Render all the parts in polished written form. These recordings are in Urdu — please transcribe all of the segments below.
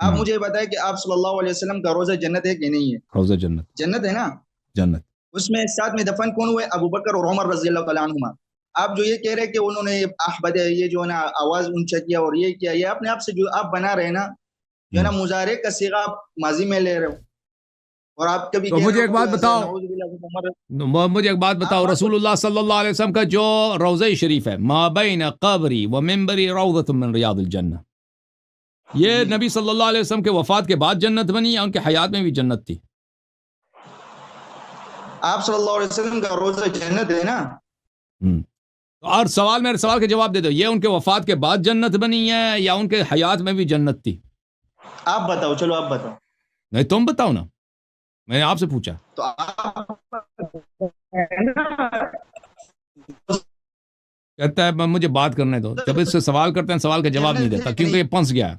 آپ مجھے بتائیں کہ آپ صلی اللہ علیہ وسلم کا روزہ جنت ہے کہ نہیں ہے؟ روزہ جنت، جنت ہے نا، جنت. اس میں ساتھ میں دفن کون ہوئے؟ ابو بکر اور عمر رضی اللہ تعالیٰ عنہما. آپ جو یہ کہہ رہے کہ انہوں نے احمد یہ جو ہے نا آواز اونچا کیا اور یہ کیا، یہ اپنے آپ سے جو آپ بنا رہے نا جو ہے نا مضارع کا صیغہ آپ ماضی میں لے رہے ہو. اور آپ کبھی تو مجھے ایک بات بتاؤ، مجھے ایک بات بتاؤ، رسول اللہ صلی اللہ علیہ وسلم کا جو روضہ شریف ہے، ما بین قبری و منبری روضۃ من ریاض الجنہ، یہ نبی صلی اللہ علیہ وسلم کے وفات کے بعد جنت بنی یا ان کے حیات میں بھی جنت تھی؟ آپ صلی اللہ علیہ وسلم کا روزہ جنت ہے نا. اور سوال، میرے سوال کا جواب دے دو، یہ ان کے وفات کے بعد جنت بنی ہے یا ان کے حیات میں بھی جنت تھی؟ آپ بتاؤ، چلو آپ بتاؤ. نہیں تم بتاؤ نا، میں نے آپ سے پوچھا. تو کہتا ہے مجھے بات کرنے دو، جب اس سے سوال کرتے ہیں سوال کا جواب نہیں دیتا کیونکہ یہ پنس گیا.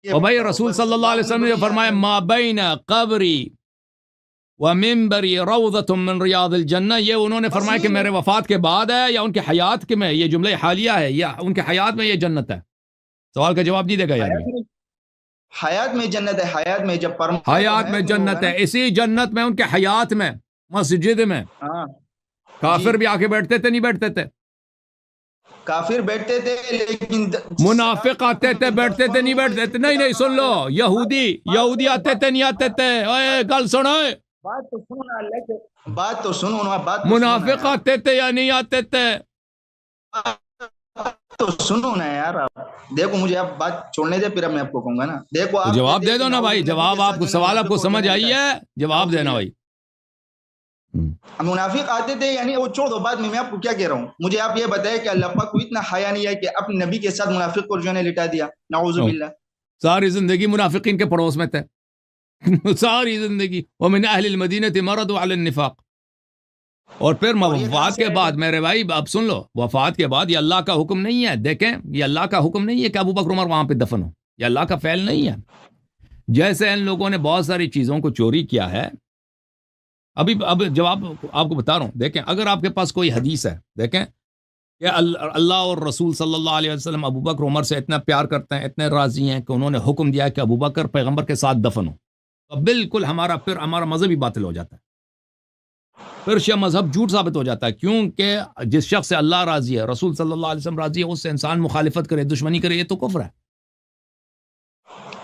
اور بھائی رسول صلی اللہ علیہ وسلم نے فرمایا ما بین قبری و منبری روضۃ من ریاض الجنہ، یہ انہوں نے فرمایا کہ میرے وفات کے بعد ہے یا ان کے حیات کے میں، یہ جملہ حالیہ ہے یا ان کے حیات میں یہ جنت ہے؟ سوال کا جواب نہیں دے گا یار. حیات میں جنت ہے، حیات میں جب حیات میں جنت ہے، اسی جنت میں ان کے حیات میں مسجد میں کافر بھی آ کے بیٹھتے تھے نہیں بیٹھتے تھے؟ کافر بیٹھتے تھے لیکن منافق آتے تھے بیٹھتے تھے نہیں بیٹھتے تھے؟ نہیں سن لو، یہودی آتے تھے نہیں آتے تھے؟ اے گل سنو، بات تو سنو اللہ کے، بات تو سنو نا، بات منافق آتے تھے یا نہیں آتے تھے؟ تو سنو نا یار. دیکھو مجھے آپ بات چھوڑنے دے، پھر میں آپ کو کہوں گا نا. دیکھو آپ جواب دے دو نا بھائی، جواب آپ کو، سوال آپ کو سمجھ آئی ہے، جواب دینا بھائی. منافق آتے تھے یعنی وہ چھوڑ دو، بعد میں آپ کو کیا کہہ رہا ہوں. مجھے آپ یہ بتائیں کہ اللہ پاک کو اتنا حیا نہیں ہے کہ اپنے نبی کے ساتھ منافق کو جو ہے لٹا دیا، نعوذ باللہ. ساری زندگی منافقین کے پڑوس میں تھے، ساری زندگی. ومن اہل المدینہ مردوا علی النفاق. اور پھر وفات کے بعد میرے بھائی اب سن لو، وفات کے بعد یہ اللہ کا حکم نہیں ہے. دیکھیں یہ اللہ کا حکم نہیں ہے کہ ابو بکر عمر وہاں پہ دفن ہو، یہ اللہ کا فعل نہیں ہے. جیسے ان لوگوں نے بہت ساری چیزوں کو چوری کیا ہے. اب جواب آپ کو بتا رہا ہوں. دیکھیں اگر آپ کے پاس کوئی حدیث ہے، دیکھیں کہ اللہ اور رسول صلی اللہ علیہ وسلم ابو بکر عمر سے اتنا پیار کرتے ہیں، اتنے راضی ہیں کہ انہوں نے حکم دیا کہ ابو بکر پیغمبر کے ساتھ دفن ہو، تو بالکل ہمارا مذہب ہی باطل ہو جاتا ہے، پھر شیعہ مذہب جھوٹ ثابت ہو جاتا ہے. کیونکہ جس شخص سے اللہ راضی ہے، رسول صلی اللہ علیہ وسلم راضی ہے، اس سے انسان مخالفت کرے، دشمنی کرے، یہ تو کفر ہے.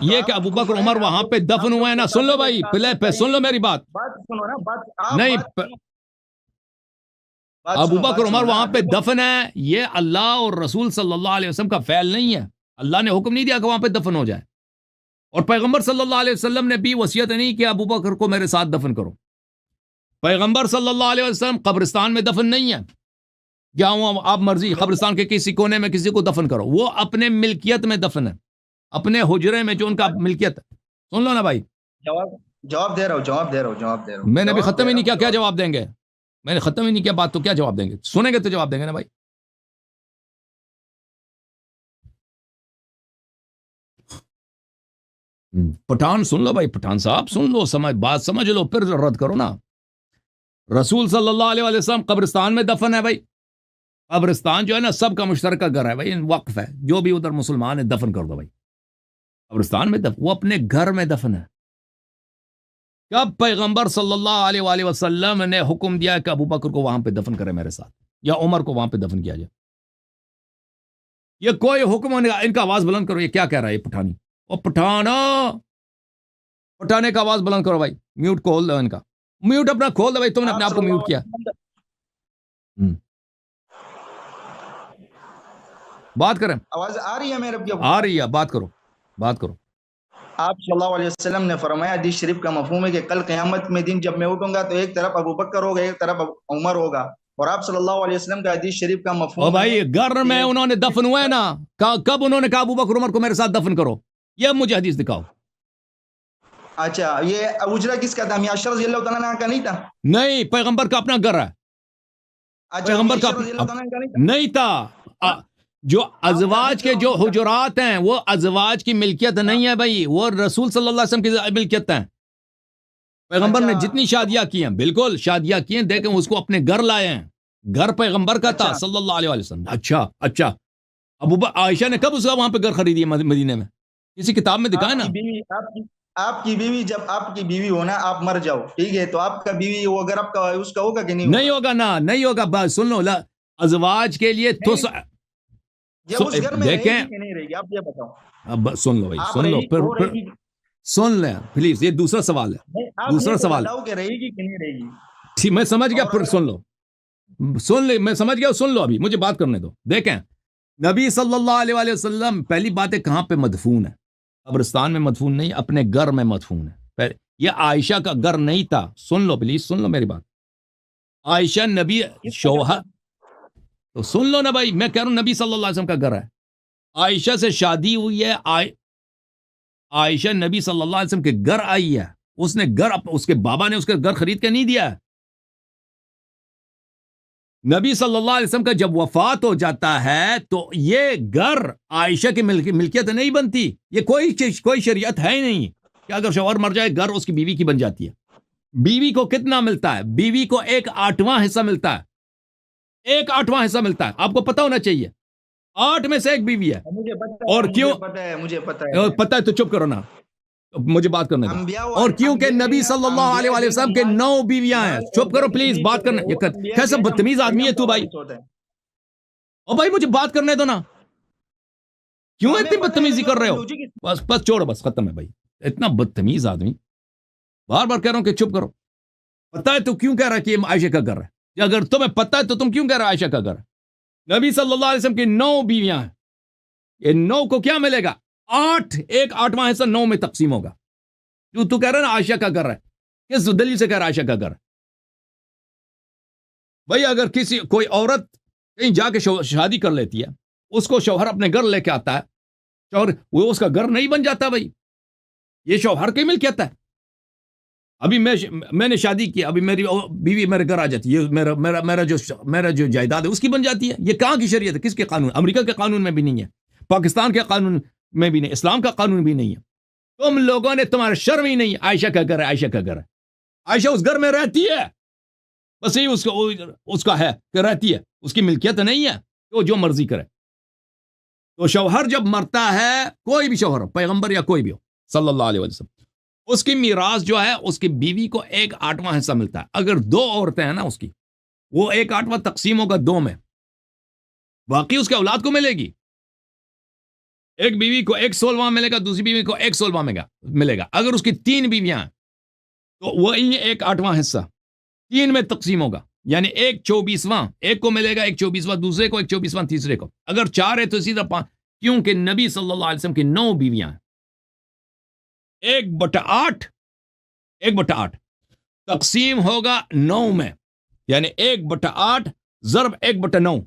یہ کہ ابو بکر عمر وہاں پہ دفن ہوئے ہیں نا، سن لو بھائی، پہلے سن لو میری بات. نہیں، ابو بکر عمر وہاں پہ دفن ہے، یہ اللہ اور رسول صلی اللہ علیہ وسلم کا فعل نہیں ہے. اللہ نے حکم نہیں دیا کہ وہاں پہ دفن ہو جائے، اور پیغمبر صلی اللہ علیہ وسلم نے بھی وصیت نہیں کہ ابو بکر کو میرے ساتھ دفن کرو. پیغمبر صلی اللہ علیہ وسلم قبرستان میں دفن نہیں ہے، جہاں آپ مرضی قبرستان کے کسی کونے میں کسی کو دفن کرو، وہ اپنے ملکیت میں دفن ہے، اپنے حجرے میں جو ان کا ملکیت ہے. سن لو نا بھائی، جواب دے رہا ہوں. میں نے ابھی ختم ہی نہیں کیا، کیا جواب دیں گے؟ میں نے ختم ہی نہیں کیا بات، تو کیا جواب دیں گے؟ سنیں گے تو جواب دیں گے نا بھائی. پٹھان سن لو بھائی، پٹھان صاحب سن لو، بات سمجھ لو، پھر رد کرو نا. رسول صلی اللہ علیہ وسلم قبرستان میں دفن ہے بھائی. قبرستان جو ہے نا سب کا مشترکہ گھر ہے بھائی، وقف ہے، جو بھی ادھر مسلمان ہے دفن کر دو بھائی. قبرستان میں وہ اپنے گھر میں دفن ہے. کب پیغمبر صلی اللہ علیہ وآلہ وسلم نے حکم دیا کہ ابو بکر کو وہاں پہ دفن کرے میرے ساتھ، یا عمر کو وہاں پہ دفن کیا جائے؟ یہ کوئی حکم نہیں. ان کا آواز بلند کرو، یہ کیا کہہ رہا ہے یہ پٹھانی؟ او پٹھانے کا آواز بلند کرو بھائی. میوٹ کھول دو ان کا، میوٹ اپنا کھول دو بھائی، تم نے اپنے آپ کو میوٹ کیا. بات کریں، آواز آ رہی ہے میرے؟ آ رہی ہے، بات کرو. آپ صلی اللہ علیہ وسلم نے فرمایا، حدیث شریف کا مفہوم ہے کہ کل قیامت میں دن جب میں اٹھوں گا تو ایک طرف ابو بکر ہوگا، ایک طرف عمر ہوگا. اور آپ صلی اللہ علیہ وسلم کا حدیث شریف کا مفہوم او بھائی گھر میں انہوں نے دفن ہوئے نا، کب انہوں نے کہا ابو بکر عمر کو میرے ساتھ دفن کرو؟ یہ مجھے حدیث دکھاؤ. اچھا، یہ اجرا کس کا تھا؟ عائشہ رضی اللہ تعالیٰ عنہ کا نہیں تھا؟ نہیں، پیغمبر کا اپنا گھر ہے. پیغمبر کا نہیں تھا. جو ازواج کے جو حجرات ہیں وہ ازواج کی ملکیت نہیں ہے بھائی، وہ رسول صلی اللہ علیہ وسلم کی ملکیت ہیں. پیغمبر نے جتنی شادیاں کی ہیں، بالکل شادیاں کی ہیں، دیکھیں اس کو اپنے گھر لائے ہیں. گھر پیغمبر کا تھا صلی اللہ علیہ وسلم. اچھا، ابو عائشہ نے کب اس کا وہاں پہ گھر خریدی ہے مدینے میں؟ کسی کتاب میں دکھائے نا. آپ کی بیوی جب آپ کی بیوی ہو نا، آپ مر جاؤ ٹھیک ہے، تو آپ کا بیوی وہ اگر آپ کا اس کا ہوگا کہ نہیں ہوگا نا، نہیں ہوگا. بس سن لو، ازواج کے لیے تو جب اس گھر میں رہے گی کہ نہیں رہے گی، آپ یہ بتاؤ. اب سن لو بھائی، سن لو پھر سن لیں پلیز. یہ دوسرا سوال ہے، دوسرا سوال کہ رہے گی کہ نہیں رہے گی. ٹھیک، میں سمجھ گیا. پھر سن لو، سن لے، میں سمجھ گیا. سن لو، ابھی مجھے بات کرنے دو. دیکھیں، نبی صلی اللہ علیہ وآلہ وسلم پہلی بات ہے کہاں پہ مدفون ہے؟ قبرستان میں مدفون نہیں، اپنے گھر میں مدفون ہے. یہ عائشہ کا گھر نہیں تھا. سن لو پلیز، سن لو میری بات. عائشہ نبی شوہر، تو سن لو نا بھائی، میں کہہ رہا ہوں نبی صلی اللہ علیہ وسلم کا گھر ہے. عائشہ سے شادی ہوئی ہے. عائشہ نبی صلی اللہ علیہ وسلم کے گھر آئی ہے. اس نے گھر، اس کے بابا نے اس کے گھر خرید کے نہیں دیا ہے. نبی صلی اللہ علیہ وسلم کا جب وفات ہو جاتا ہے تو یہ گھر عائشہ کی ملکیت نہیں بنتی. یہ کوئی شریعت ہے ہی نہیں کہ اگر شوہر مر جائے گھر اس کی بیوی کی بن جاتی ہے. بیوی کو کتنا ملتا ہے؟ بیوی کو 1/8 حصہ ملتا ہے. 1/8 حصہ ملتا ہے. آپ کو پتا ہونا چاہیے. 8 میں سے 1 بیوی ہے. اور کیوں مجھے پتا ہے تو چپ کرو نا، مجھے بات کرنے دو. اور کیونکہ نبی صلی اللہ علیہ وآلہ وسلم کے 9 بیویاں ہیں. چپ کرو پلیز، بات کرنا. یہ کیسا بدتمیز آدمی ہے تو بھائی. او بھائی مجھے بات کرنے دو نا. کیوں اتنی بدتمیزی کر رہے ہو؟ بس چھوڑو، بس ختم ہے بھائی. اتنا بدتمیز آدمی. بار بار کہہ رہا ہوں کہ چپ کرو. پتا ہے تو کیوں کہہ رہا ہے کہ یہ عائشہ کا گھر ہے؟ اگر تمہیں پتا ہے تو تم کیوں کہہ رہا ہے عائشہ کا گھر ہے؟ نبی صلی اللہ علیہ وسلم کی 9 بیویاں ہیں. یہ 9 کو کیا ملے گا؟ 1/8 حصہ 9 میں تقسیم ہوگا. جو تو کہہ رہا ہے نا عائشہ کا گھر ہے، کس دلیل سے کہہ رہا ہے عائشہ کا گھر ہے؟ بھائی اگر کوئی عورت کہیں جا کے شادی کر لیتی ہے، اس کو شوہر اپنے گھر لے کے آتا ہے، شوہر وہ اس کا گھر نہیں بن جاتا بھائی. یہ شوہر کی ملکیت ہے. ابھی میں نے شادی کی، ابھی میری بیوی میرے گھر آ جاتی ہے، میرا جو جائیداد ہے اس کی بن جاتی ہے. یہ کہاں کی شریعت ہے؟ کس کے قانون؟ امریکہ کے قانون میں بھی نہیں ہے، پاکستان کے قانون میں بھی نہیں، اسلام کا قانون بھی نہیں ہے. تم لوگوں نے، تمہارا شرم ہی نہیں. عائشہ کا گھر ہے، عائشہ کا گھر ہے. عائشہ اس گھر میں رہتی ہے، بس یہی اس کا ہے کہ رہتی ہے. اس کی ملکیت نہیں ہے کہ وہ جو مرضی کرے. تو شوہر جب مرتا ہے، کوئی بھی شوہر ہو، پیغمبر یا کوئی بھی ہو صلی اللہ علیہ وسلم، اس کی میراث جو ہے اس کی بیوی کو 1/8 حصہ ملتا ہے. اگر 2 عورتیں ہیں نا اس کی، وہ 1/8 تقسیم ہوگا 2 میں، باقی اس کے اولاد کو ملے گی. ایک بیوی کو 1/16 ملے گا، دوسری بیوی کو 1/16 ملے گا. اگر اس کی 3 بیویاں ہیں تو وہی 1/8 حصہ 3 میں تقسیم ہوگا، یعنی 1/24 ایک کو ملے گا، 1/24 دوسرے کو، 1/24 تیسرے کو. اگر 4 ہے تو سیدھا 5، کیونکہ نبی صلی اللہ علیہ وسلم کی 9 بیویاں ہیں. 1/8 تقسیم ہوگا 9 میں، یعنی 1/8 ضرب 1/9،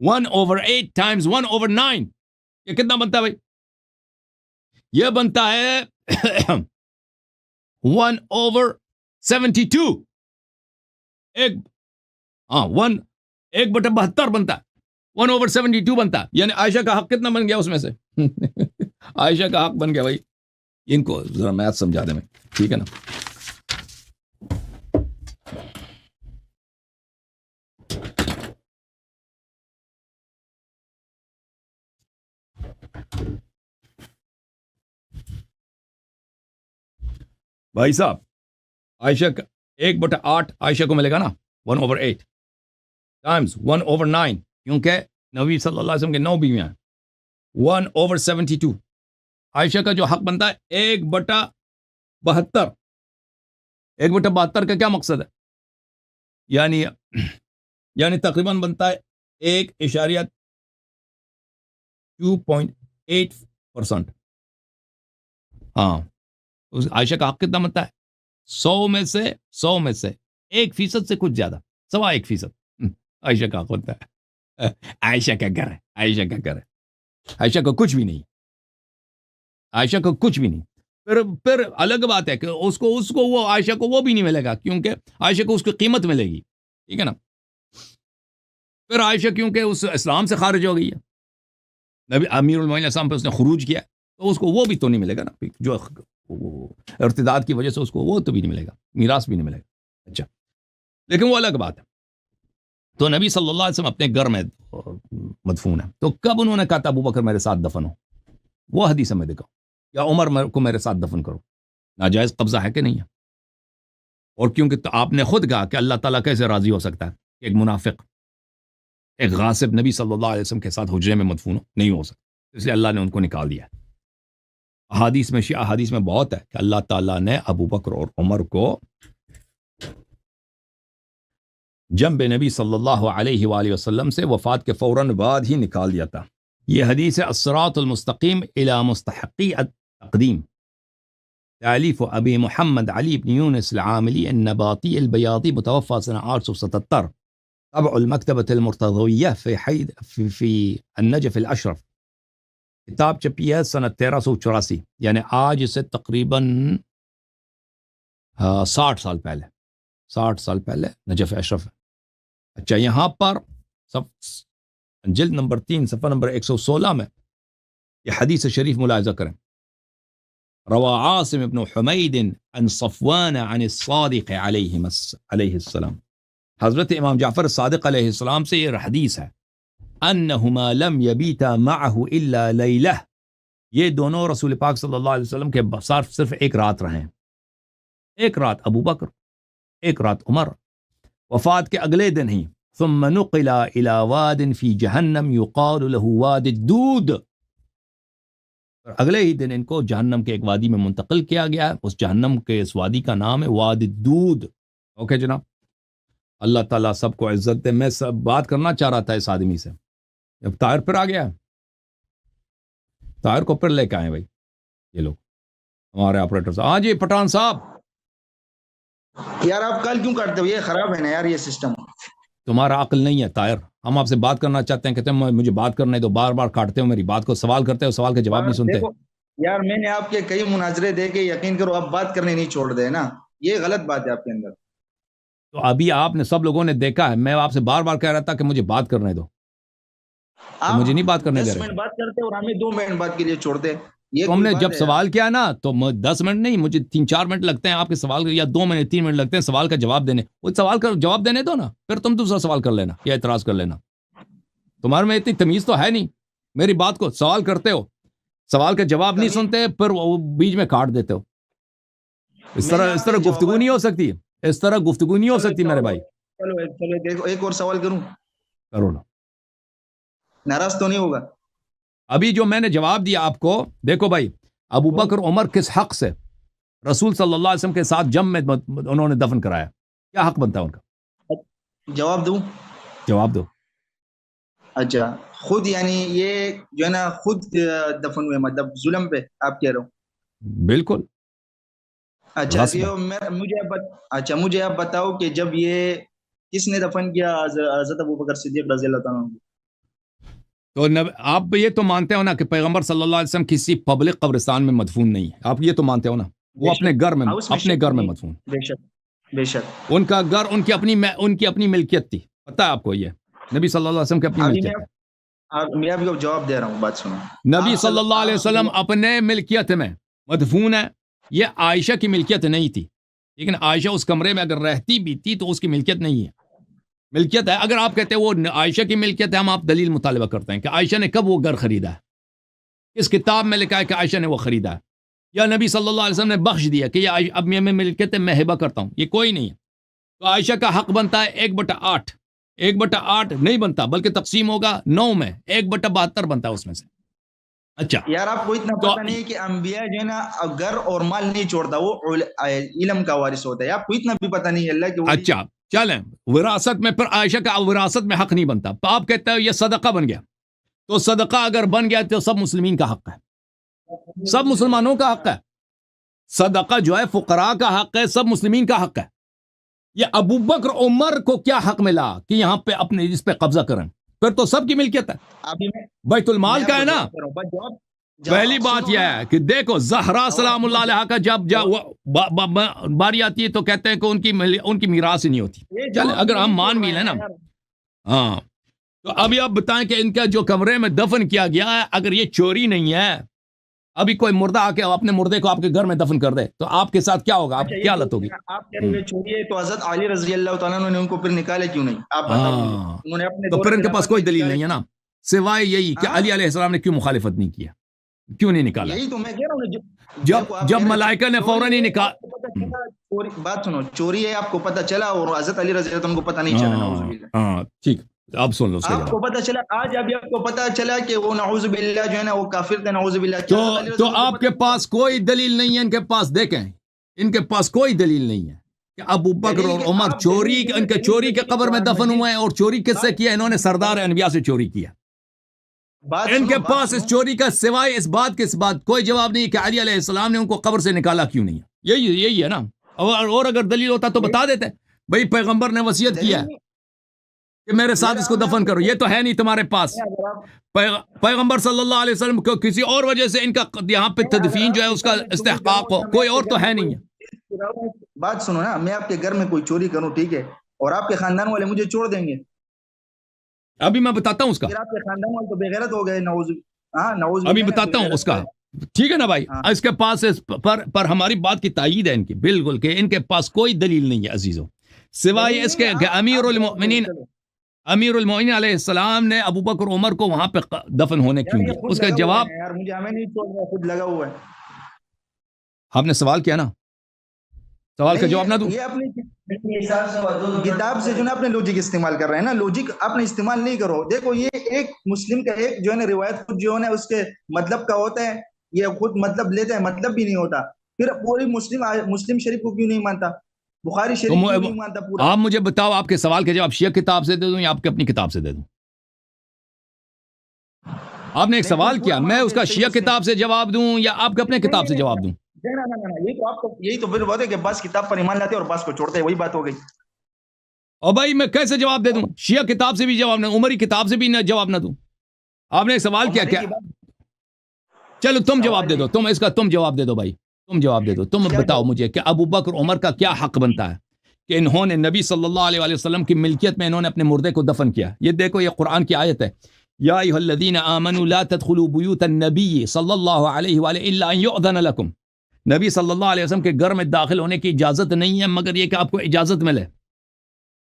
1/8 ٹائمز 1/9. یہ کتنا بنتا ہے بھائی؟ یہ بنتا ہے 1/72. 1/72 بنتا ہے. 1/72 بنتا ہے. یعنی عائشہ کا حق کتنا بن گیا اس میں سے؟ عائشہ کا حق بن گیا بھائی. ان کو ذرا میتھ سمجھا دیں میں، ٹھیک ہے نا. بھائی صاحب، عائشہ کا 1/8 عائشہ کو ملے گا نا، 1/8 ٹائمز 1/9، کیونکہ نبی صلی اللہ علیہ وسلم کے 9 بیویاں ہیں. 1/72 عائشہ کا جو حق بنتا ہے 1/72. 1/72 کا کیا مقصد ہے؟ یعنی تقریباً بنتا ہے 1.28%. ہاں، عائشہ کا حق کتنا بنتا ہے؟ 100 میں سے 1% سے کچھ زیادہ، 1.25%. عائشہ کا حق بنتا ہے. عائشہ کا گھر ہے، عائشہ کا گھر ہے. عائشہ کو کچھ بھی نہیں، عائشہ کو کچھ بھی نہیں. پھر الگ بات ہے کہ اس کو وہ عائشہ کو وہ بھی نہیں ملے گا، کیونکہ عائشہ کو اس کی قیمت ملے گی، ٹھیک ہے نا. پھر عائشہ کیونکہ اس اسلام سے خارج ہو گئی ہے، نبی امیر المومنین اسلام پہ اس نے خروج کیا، تو اس کو وہ بھی تو نہیں ملے گا نا، جو ارتداد کی وجہ سے اس کو وہ تو بھی نہیں ملے گا، میراث بھی نہیں ملے گا. اچھا، لیکن وہ الگ بات ہے. تو نبی صلی اللہ علیہ وسلم اپنے گھر میں مدفون ہے. تو کب انہوں نے کہا تھا ابو بکر میرے ساتھ دفن ہو؟ وہ حدیث میں دکھاؤ. یا عمر کو میرے ساتھ دفن کرو. ناجائز قبضہ ہے کہ نہیں ہے؟ اور کیونکہ تو آپ نے خود کہا کہ اللہ تعالیٰ کیسے راضی ہو سکتا ہے کہ ایک منافق ایک غاصب نبی صلی اللہ علیہ وسلم کے ساتھ حجرے میں مدفون ہو؟ نہیں ہو سکتا. اس لیے اللہ نے ان کو نکال دیا. احادیث میں شیعہ احادیث میں بہت ہے کہ اللہ تعالیٰ نے ابو بکر اور عمر کو جنب نبی صلی اللہ علیہ وآلہ وسلم سے وفات کے فوراً بعد ہی نکال دیا تھا. یہ حدیث ہے الصراط المستقیم الی مستحقی التقدیم تألیف ابی محمد علی بن یونس العاملی النباطی البیاضی متوفى سنة 877 طبع المکتبة المرتضویہ فی النجف الاشرف. کتاب چھپی ہے سنہ 1384 یعنی آج سے تقریباً 60 سال پہلے نجف اشرف. اچھا یہاں پر جلد نمبر 3 صفحہ نمبر 116 میں یہ حدیث شریف ملاحظہ کریں. روا عاصم بن حمید عن صفوان عن الصادق علیہ السلام. حضرت امام جعفر صادق علیہ السلام سے یہ حدیث ہے انہما لم یبیتا معه الا لیلہ. یہ دونوں رسول پاک صلی اللہ علیہ وسلم کے صرف ایک رات رہے. ایک رات ابو بکر، ایک رات عمر. وفات کے اگلے دن ہی ثم نقل الى واد فی جہنم یقال له واد الدود. اگلے ہی دن ان کو جہنم کے ایک وادی میں منتقل کیا گیا. اس جہنم کے اس وادی کا نام ہے واد الدود. اوکے جناب، اللہ تعالیٰ سب کو عزت دے. میں سب بات کرنا چاہ رہا تھا اس آدمی سے. اب طاہر پھر آ گیا. طاہر کو پھر لے کے آئے بھائی یہ لوگ ہمارے آپریٹر صاحب. ہاں جی پٹھان صاحب. یار آپ کل کیوں کرتے ہو؟ یہ خراب ہے نا یار یہ سسٹم. تمہارا عقل نہیں ہے طاہر. ہم آپ سے بات کرنا چاہتے ہیں، کہتے ہیں مجھے بات کرنے دو. بار بار کاٹتے ہو میری بات کو، سوال کرتے ہو سوال کے جواب نہیں سنتے. یار میں نے آپ کے کئی مناظرے دے کے یقین کرو آپ بات کرنے نہیں چھوڑ دے نا. یہ غلط بات ہے آپ کے اندر. تو ابھی آپ نے سب لوگوں نے دیکھا ہے، میں آپ سے بار بار کہہ رہا تھا کہ مجھے بات کرنے دو. مجھے نہیں بات کرنے دے رہے. 10 منٹ بات کرتے اور ہمیں 2 منٹ بات کے لیے چھوڑتے. تم نے جب سوال کیا نا تو 10 منٹ نہیں، مجھے 3-4 منٹ لگتے ہیں آپ کے سوال یا 2 منٹ 3 منٹ لگتے ہیں سوال کا جواب دینے. وہ سوال کا جواب دینے دو نا، پھر تم دوسرا سوال کر لینا یا اعتراض کر لینا. تمہارے میں اتنی تمیز تو ہے نہیں. میری بات کو سوال کرتے ہو، سوال کا جواب نہیں سنتے، پھر وہ بیچ میں کاٹ دیتے ہو. اس طرح گفتگو نہیں ہو سکتی. اس طرح گفتگو نہیں ہو سکتی میرے بھائی. چلو دیکھو ایک اور سوال کروں. کرو نا. ناراض تو نہیں ہوگا؟ ابھی جو میں نے جواب دیا آپ کو، دیکھو بھائی ابو بکر عمر کس حق سے رسول صلی اللہ علیہ وسلم کے ساتھ جم میں انہوں نے دفن کرایا؟ کیا حق بنتا ہے ان کا؟ جواب دوں؟ جواب دو. اچھا خود یعنی یہ جو ہے نا خود دفن ہوئے، مطلب ظلم پہ آپ کہہ رہے ہو؟ بالکل. اچھا مجھے آپ بتاؤ کہ جب یہ کس نے دفن کیا حضرت ابوبکر صدیق رضی اللہ تعالیٰ عنہ؟ تو آپ یہ تو مانتے ہو نا کہ پیغمبر صلی اللہ علیہ وسلم کسی پبلک قبرستان میں مدفون نہیں ہے. آپ یہ تو مانتے ہو نا. وہ اپنے گھر میں مدفون. بے شک ان کا گھر ان کی اپنی ملکیت تھی. پتہ ہے آپ کو؟ یہ نبی صلی اللہ علیہ وسلم کی اپنی ملکیت ہے. میں ابھی جواب دے رہا ہوں، بات سنو. نبی صلی اللہ علیہ وسلم اپنے ملکیت میں مدفون ہے. یہ عائشہ کی ملکیت نہیں تھی، لیکن عائشہ اس کمرے میں اگر رہتی بھی تھی تو اس کی ملکیت نہیں ہے. ملکیت ہے. اگر آپ کہتے ہیں وہ عائشہ کی ملکیت ہے، ہم آپ دلیل مطالبہ کرتے ہیں کہ عائشہ نے کب وہ گھر خریدا ہے. اس کتاب میں لکھا ہے کہ عائشہ نے وہ خریدا ہے، یا نبی صلی اللہ علیہ وسلم نے بخش دیا کہ یہ اب میں ملکیت ہے میں ہبہ کرتا ہوں. یہ کوئی نہیں ہے. تو عائشہ کا حق بنتا ہے 1/8. 1/8 نہیں بنتا بلکہ تقسیم ہوگا 9 میں. 1/72 بنتا ہے اس میں سے. اچھا یار آپ کو اتنا پتہ نہیں کہ انبیاء جو ہے نا گھر اور مال نہیں چھوڑتا، وہ علم کا وارث ہوتا ہے. آپ کو اتنا بھی پتہ نہیں ہے اللہ کے. اچھا چلیں وراثت میں، پھر عائشہ کا وراثت میں حق نہیں بنتا. تو آپ کہتے ہیں یہ صدقہ بن گیا. تو صدقہ اگر بن گیا تو سب مسلمین کا حق ہے، سب مسلمانوں کا حق ہے. صدقہ جو ہے فقراء کا حق ہے، سب مسلمین کا حق ہے. یہ ابو بکر عمر کو کیا حق ملا کہ یہاں پہ اپنے اس پہ قبضہ کریں؟ پھر تو سب کی ملکیت ہے، بیت المال کا ہے نا. پہلی بات یہ ہے کہ دیکھو زہرا سلام اللہ علیہ کا جب باری آتی ہے تو کہتے ہیں کہ ان کی میراث ہی نہیں ہوتی. چلیں اگر ہم مان بھی لیں نا. ہاں تو ابھی آپ بتائیں کہ ان کا جو کمرے میں دفن کیا گیا ہے اگر یہ چوری نہیں ہے، ابھی کوئی مردہ آ کے اپنے مردے کو آپ کے گھر میں دفن کر دے تو آپ کے ساتھ کیا ہوگا؟ آپ کیا حالت ہوگی؟ آپ کہہ رہے چوری ہے تو حضرت علی رضی اللہ تعالیٰ عنہ نے ان کو پھر نکالے کیوں نہیں؟ آپ بتاؤ. تو پھر ان کے پاس کوئی دلیل نہیں ہے نا، سوائے یہی کہ علی علیہ السلام نے کیوں مخالفت نہیں کیا. کیوں نہیں نکالا؟ یہی تو میں کہہ رہا ہوں، جب ملائکہ نے فوراً ہی بات سنو، چوری ہے آپ کو پتہ چلا اور حضرت علی رضی اللہ عنہ کو پتہ نہیں چلا، نعوذ باللہ. ہاں ٹھیک، اب سن لو اس کا آپ کو جواب. پتہ چلا آج، ابھی آپ کو پتہ چلا کہ وہ نعوذ باللہ جو ہے نا وہ کافر تھے، نعوذ باللہ. تو آپ کے پاس کوئی دلیل نہیں ہے ان کے پاس، دیکھیں ان کے پاس کوئی دلیل نہیں ہے کہ ابو بکر اور عمر چوری، ان کے چوری کے قبر میں دفن ہوئے ہیں. اور چوری کس سے کیا؟ انہوں نے سردار انبیاء سے چوری کیا. ان کے پاس اس چوری کا سوائے اس بات کے، اس بات کوئی جواب نہیں کہ علی علیہ السلام نے ان کو قبر سے نکالا کیوں نہیں. یہی ہے نا. اور اگر دلیل ہوتا تو بتا دیتے، بھئی پیغمبر نے وصیت کیا کہ میرے ساتھ اس کو دفن کرو. یہ تو ہے نہیں تمہارے پاس. پیغمبر صلی اللہ علیہ وسلم کو کسی اور وجہ سے ان کا یہاں پہ تدفین جو ہے اس کا استحقاق ہو، کوئی اور تو ہے نہیں ہے. بات سنو نا، میں آپ کے گھر میں کوئی چوری کروں، ٹھیک ہے، اور آپ کے خاندان والے مجھے چھوڑ دیں گے، ابھی میں بتاتا ہوں اس کا، پھر آپ کے خاندان والے تو بے غیرت ہو گئے، نعوذ ابھی بتاتا ہوں اس کا. ٹھیک ہے نا بھائی. اس کے پاس پر ہماری بات کی تائید ہے ان کی بالکل، کہ ان کے پاس کوئی دلیل نہیں ہے عزیزوں، سوائے اس کے کہ امیر المؤمنین علیہ السلام نے ابو بکر عمر کو وہاں پہ دفن ہونے کیوں دیا. اس کا جواب مجھے ہمیں نہیں چھوڑ رہا، خود لگا ہوا ہے. آپ نے سوال کیا نا، سوال کا جواب نہ دوں. یہ اپنی کتاب سے جو نا اپنے لوجک استعمال کر رہے ہیں نا، لوجک اپنے استعمال نہیں کرو. دیکھو یہ ایک مسلم کا ایک جو ہے نا روایت خود جو ہے نا اس کے مطلب کا ہوتا ہے، یہ خود مطلب لیتا ہے، مطلب بھی نہیں ہوتا. پھر پوری مسلم شریف کو کیوں نہیں مانتا، بخاری شریف کو نہیں مانتا پورا. آپ مجھے بتاؤ آپ کے سوال کے جواب شیعہ کتاب سے دے دوں یا آپ کے اپنی کتاب سے دے دوں؟ آپ نے ایک سوال کیا، میں اس کا شیعہ کتاب سے جواب دوں یا آپ کے اپنے کتاب سے جواب دوں؟ یہی تو پھر بات ہے کہ بس کتاب پر ایمان لاتے اور بس کو چھوڑتے ہیں، وہی بات ہو گئی. اور بھائی میں کیسے جواب دے دوں؟ شیعہ کتاب سے بھی جواب نہ، عمری کتاب سے بھی نہ جواب نہ دوں. آپ نے سوال کیا چلو تم جواب دے دو، تم اس کا تم جواب دے دو بھائی، تم جواب دے دو. تم بتاؤ مجھے کہ ابو بکر عمر کا کیا حق بنتا ہے کہ انہوں نے نبی صلی اللہ علیہ وسلم کی ملکیت میں انہوں نے اپنے مردے کو دفن کیا. یہ دیکھو یہ قرآن کی آیت ہے، یا ایھا الذین آمنوا لا تدخلوا بیوت النبی صلی اللہ علیہ وآلہ الا ان یؤذن لکم. نبی صلی اللہ علیہ وسلم کے گھر میں داخل ہونے کی اجازت نہیں ہے مگر یہ کہ آپ کو اجازت ملے.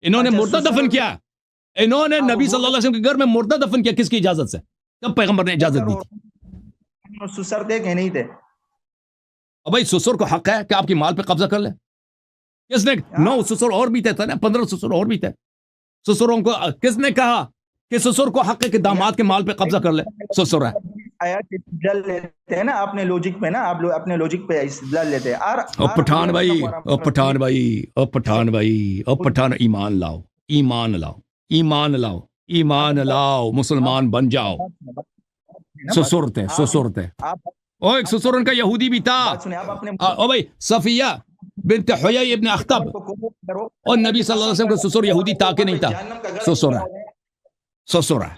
انہوں نے مردہ دفن کیا، انہوں نے نبی صلی اللہ علیہ وسلم کے گھر میں مردہ دفن کیا، کس کی اجازت سے؟ کب پیغمبر نے اجازت دی تھی؟ سسر تھے کہ نہیں تھے؟ اب بھائی سسر کو حق ہے کہ آپ کی مال پہ قبضہ کر لے. کس نے 9 سسر اور بھی تھے نا، 15 سسر اور بھی تھے. سسروں کو کس نے کہا کہ سسر کو حق ہے کہ داماد کے مال پہ قبضہ کر لے؟ سسر ہے. استدلال لیتے ہیں نا اپنے لوجک پہ، نا آپ لوگ اپنے لوجک پہ استدلال لیتے ہیں. او پٹھان بھائی، او پٹھان بھائی، او پٹھان بھائی، او پٹھان، ایمان لاؤ، ایمان لاؤ، ایمان لاؤ، ایمان لاؤ، مسلمان بن جاؤ. سسر تھے، سسر تھے. او ایک سسر ان کا یہودی بھی تھا. او بھائی صفیہ بنت حیی ابن اخطب، اور نبی صلی اللہ علیہ وسلم کا سسر یہودی تھا کہ نہیں تھا؟ سسر ہے، سسر ہے،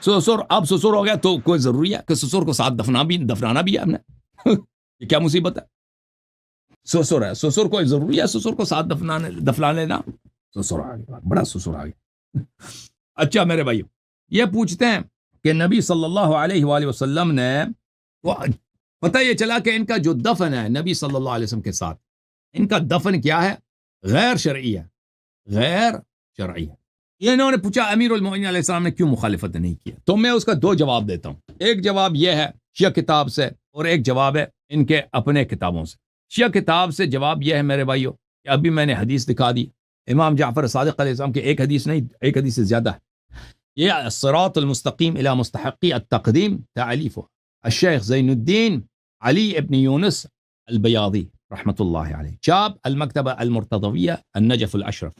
سسر. اب سسر ہو گیا تو کوئی ضروری ہے کہ سسر کو ساتھ دفنانا بھی ہے ہم نے؟ یہ کیا مصیبت ہے؟ سسر ہے، سسر کو ضروری ہے سسر کو ساتھ دفنا لینا. سسر آ گیا، بڑا سسر آ گیا. اچھا میرے بھائی، یہ پوچھتے ہیں کہ نبی صلی اللہ علیہ وآلہ وسلم نے، پتہ یہ چلا کہ ان کا جو دفن ہے نبی صلی اللہ علیہ وسلم کے ساتھ، ان کا دفن کیا ہے؟ غیر شرعی ہے، غیر شرعی ہے. یہ انہوں نے پوچھا امیر المؤمنین علیہ السلام نے کیوں مخالفت نہیں کی؟ تو میں اس کا 2 جواب دیتا ہوں. ایک جواب یہ ہے شیعہ کتاب سے، اور ایک جواب ہے ان کے اپنے کتابوں سے. شیعہ کتاب سے جواب یہ ہے میرے بھائیو کہ ابھی میں نے حدیث دکھا دی، امام جعفر صادق علیہ السلام کی ایک حدیث نہیں، ایک حدیث سے زیادہ ہے. یہ الصراط المستقیم الى مستحقی التقدیم تعلیف الشیخ زین الدین علی ابن یونس البیاضی رحمۃ اللہ علیہ، چاپ المکتبہ المرتضویہ النجف الاشرف.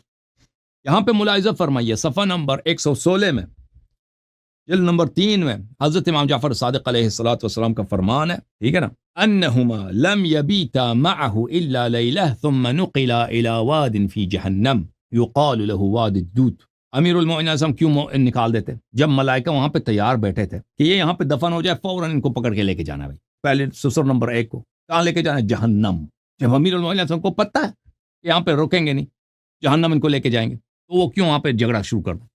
یہاں پہ ملاحظہ فرمائیے صفحہ نمبر 116 میں، جلد نمبر 3 میں حضرت امام جعفر صادق علیہ السلام کا فرمان ہے، ٹھیک ہے نا، انہما لم یبیتا معه الا لیلہ ثم نقلا الى واد فی جہنم یقال له واد الدود. امیر المؤمنین علیہ السلام کیوں نکال دیتے جب ملائکہ وہاں پہ تیار بیٹھے تھے کہ یہ یہاں پہ دفن ہو جائے، فوراً ان کو پکڑ کے لے کے جانا ہے. بھائی پہلے سسر نمبر 1 کو کہاں لے کے جانا ہے؟ جہنم. جب امیر المؤمنین علیہ السلام کو پتہ ہے کہ یہاں پہ روکیں گے نہیں، جہنم ان کو لے کے جائیں گے، تو وہ کیوں وہاں پہ جھگڑا شروع کر دیں،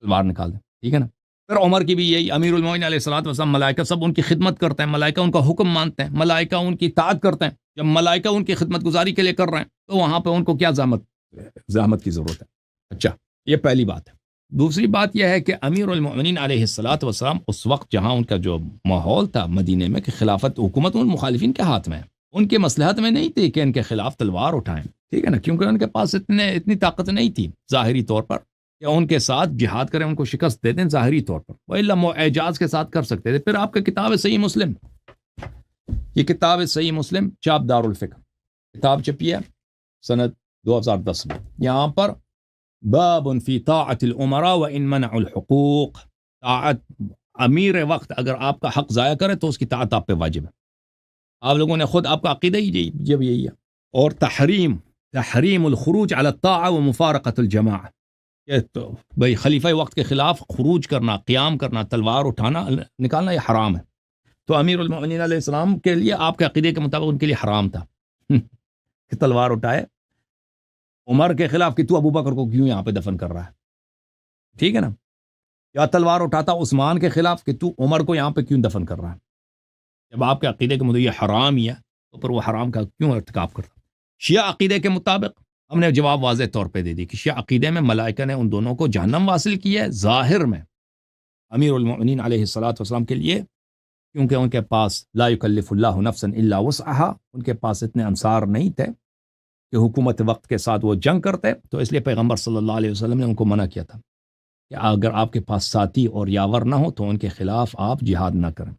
تلوار نکال دیں. ٹھیک ہے نا. پھر عمر کی بھی یہی، امیر المؤمنین علیہ السلام ملائکہ سب ان کی خدمت کرتے ہیں، ملائکہ ان کا حکم مانتے ہیں، ملائکہ ان کی اطاعت کرتے ہیں. جب ملائکہ ان کی خدمت گزاری کے لیے کر رہے ہیں تو وہاں پہ ان کو کیا زحمت کی ضرورت ہے. اچھا یہ پہلی بات ہے. دوسری بات یہ ہے کہ امیر المؤمنین علیہ الصلاۃ والسلام اس وقت جہاں ان کا جو ماحول تھا مدینے میں کہ خلافت حکومت ان مخالفین کے ہاتھ میں ہے، ان کے مصلحت میں نہیں تھی کہ ان کے خلاف تلوار اٹھائیں، ٹھیک ہے نا، کیونکہ ان کے پاس اتنی طاقت نہیں تھی ظاہری طور پر کہ ان کے ساتھ جہاد کریں، ان کو شکست دے دیں ظاہری طور پر، وإلا اعجاز کے ساتھ کر سکتے تھے۔ پھر آپ کا کتاب صحیح مسلم، یہ کتاب صحیح مسلم چاپ دار الفکر کتاب چھپی ہے سنت 2010 میں، یہاں پر باب فی طاعت الامراء وان منعوا الحقوق، طاعت امیر وقت اگر آپ کا حق ضائع کرے تو اس کی طاعت آپ پہ واجب ہے۔ آپ لوگوں نے خود آپ کا عقیدہ ہی جب یہی ہے۔ اور تحریم الخروج علی الطاعہ ومفارقۃ الجماعہ، یہ تو بھائی خلیفہ وقت کے خلاف خروج کرنا، قیام کرنا، تلوار اٹھانا نکالنا یہ حرام ہے۔ تو امیر المؤمنین علیہ السلام کے لیے آپ کے عقیدے کے مطابق ان کے لیے حرام تھا کہ تلوار اٹھائے عمر کے خلاف کہ تو ابو بکر کو کیوں یہاں پہ دفن کر رہا ہے، ٹھیک ہے نا، یا تلوار اٹھاتا عثمان کے خلاف کہ تو عمر کو یہاں پہ کیوں دفن کر رہا ہے۔ جب آپ کے عقیدے کے مطابق یہ حرام ہی ہے تو پھر وہ حرام کا کیوں ارتکاب کرتا۔ شیعہ عقیدے کے مطابق ہم نے جواب واضح طور پہ دے دی کہ شیعہ عقیدے میں ملائکہ نے ان دونوں کو جہنم واصل کی ہے ظاہر میں امیر المؤمنین علیہ الصلاۃ والسلام کے لیے، کیونکہ ان کے پاس لا یکلف اللہ نفسا الا وسعها، ان کے پاس اتنے انصار نہیں تھے کہ حکومت وقت کے ساتھ وہ جنگ کرتے، تو اس لیے پیغمبر صلی اللہ علیہ وسلم نے ان کو منع کیا تھا کہ اگر آپ کے پاس ساتھی اور یاور نہ ہو تو ان کے خلاف آپ جہاد نہ کریں۔